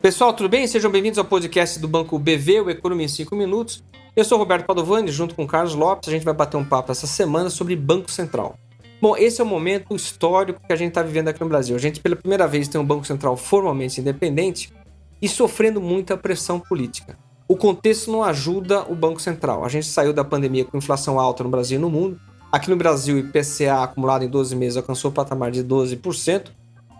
Pessoal, tudo bem? Sejam bem-vindos ao podcast do Banco BV, o Economia em 5 Minutos. Eu sou o Roberto Padovani, junto com o Carlos Lopes. A gente vai bater um papo essa semana sobre Banco Central. Bom, esse é o momento histórico que a gente está vivendo aqui no Brasil. A gente, pela primeira vez, tem um Banco Central formalmente independente e sofrendo muita pressão política. O contexto não ajuda o Banco Central. A gente saiu da pandemia com inflação alta no Brasil e no mundo. Aqui no Brasil, o IPCA acumulado em 12 meses alcançou o patamar de 12%.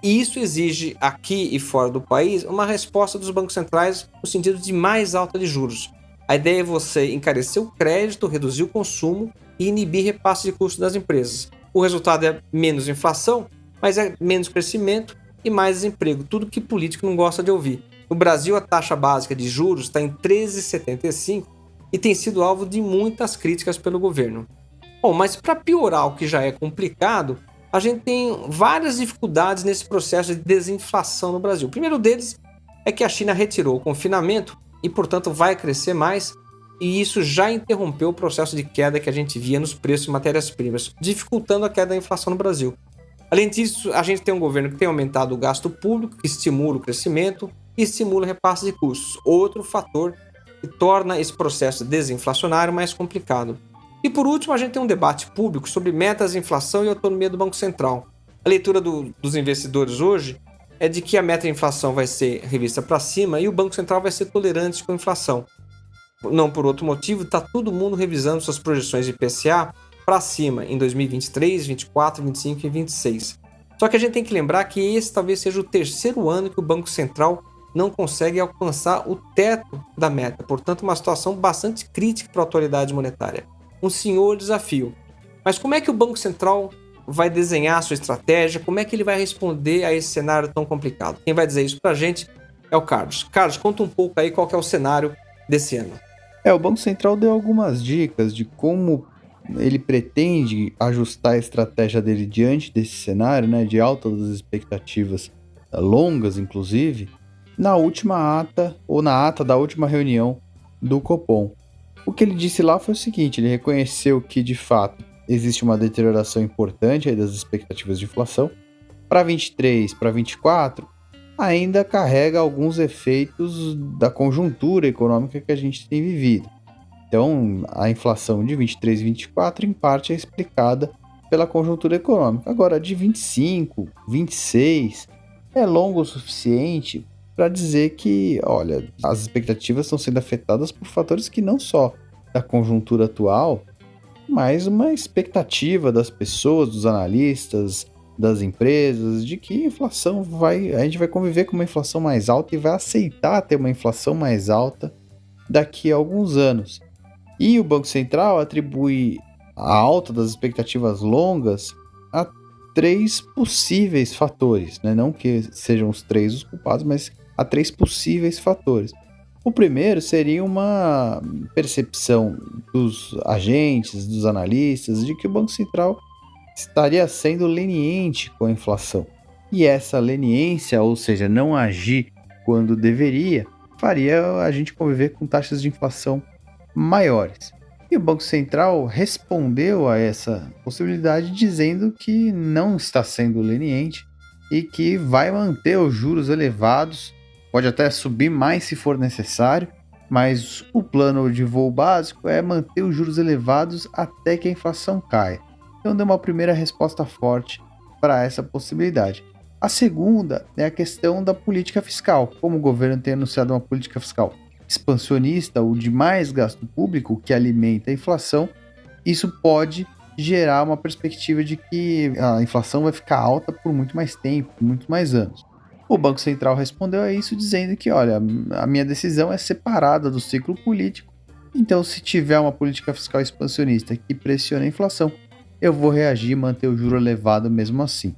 E isso exige, aqui e fora do país, uma resposta dos bancos centrais no sentido de mais alta de juros. A ideia é você encarecer o crédito, reduzir o consumo e inibir repasse de custos das empresas. O resultado é menos inflação, mas é menos crescimento e mais desemprego, tudo que político não gosta de ouvir. No Brasil, a taxa básica de juros está em 13,75 e tem sido alvo de muitas críticas pelo governo. Bom, mas para piorar o que já é complicado, a gente tem várias dificuldades nesse processo de desinflação no Brasil. O primeiro deles é que a China retirou o confinamento e, portanto, vai crescer mais, e isso já interrompeu o processo de queda que a gente via nos preços de matérias-primas, dificultando a queda da inflação no Brasil. Além disso, a gente tem um governo que tem aumentado o gasto público, que estimula o crescimento e estimula o repasse de custos, outro fator que torna esse processo desinflacionário mais complicado. E por último, a gente tem um debate público sobre metas de inflação e autonomia do Banco Central. A leitura dos investidores hoje é de que a meta de inflação vai ser revista para cima e o Banco Central vai ser tolerante com a inflação. Não por outro motivo, está todo mundo revisando suas projeções de IPCA para cima em 2023, 2024, 2025 e 2026. Só que a gente tem que lembrar que esse talvez seja o terceiro ano que o Banco Central não consegue alcançar o teto da meta. Portanto, uma situação bastante crítica para a autoridade monetária. Um senhor desafio. Mas como é que o Banco Central vai desenhar a sua estratégia? Como é que ele vai responder a esse cenário tão complicado? Quem vai dizer isso para a gente é o Carlos. Carlos, conta um pouco aí qual que é o cenário desse ano. O Banco Central deu algumas dicas de como ele pretende ajustar a estratégia dele diante desse cenário, né, de alta das expectativas longas, inclusive, na última ata, ou na ata da última reunião do Copom. O que ele disse lá foi o seguinte: ele reconheceu que, de fato, existe uma deterioração importante aí das expectativas de inflação. Para 23, para 24, ainda carrega alguns efeitos da conjuntura econômica que a gente tem vivido. Então, a inflação de 23 e 24, em parte, é explicada pela conjuntura econômica. Agora, de 25, 26, é longo o suficiente para dizer que, olha, as expectativas estão sendo afetadas por fatores que não só da conjuntura atual, mas uma expectativa das pessoas, dos analistas, das empresas, de que a gente vai conviver com uma inflação mais alta e vai aceitar ter uma inflação mais alta daqui a alguns anos. E o Banco Central atribui a alta das expectativas longas a 3 possíveis fatores, né? Não que sejam os 3 os culpados, mas a 3 possíveis fatores. O primeiro seria uma percepção dos agentes, dos analistas, de que o Banco Central estaria sendo leniente com a inflação. E essa leniência, ou seja, não agir quando deveria, faria a gente conviver com taxas de inflação maiores. E o Banco Central respondeu a essa possibilidade dizendo que não está sendo leniente e que vai manter os juros elevados, pode até subir mais se for necessário, mas o plano de voo básico é manter os juros elevados até que a inflação caia. Então deu uma primeira resposta forte para essa possibilidade. A segunda é a questão da política fiscal. Como o governo tem anunciado uma política fiscal expansionista ou de mais gasto público que alimenta a inflação, isso pode gerar uma perspectiva de que a inflação vai ficar alta por muito mais tempo, por muito mais anos. O Banco Central respondeu a isso dizendo que, olha, a minha decisão é separada do ciclo político, então se tiver uma política fiscal expansionista que pressione a inflação, eu vou reagir e manter o juro elevado mesmo assim.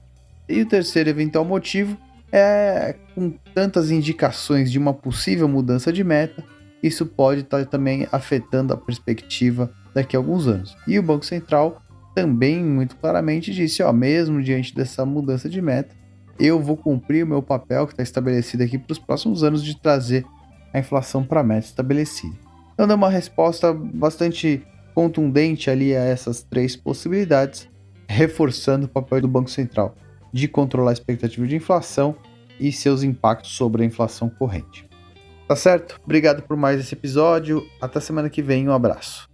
E o terceiro eventual motivo é, com tantas indicações de uma possível mudança de meta, isso pode estar também afetando a perspectiva daqui a alguns anos. E o Banco Central também muito claramente disse, mesmo diante dessa mudança de meta, eu vou cumprir o meu papel que está estabelecido aqui para os próximos anos de trazer a inflação para a meta estabelecida. Então deu uma resposta bastante contundente ali a essas 3 possibilidades, reforçando o papel do Banco Central de controlar a expectativa de inflação e seus impactos sobre a inflação corrente. Tá certo? Obrigado por mais esse episódio. Até semana que vem. Um abraço.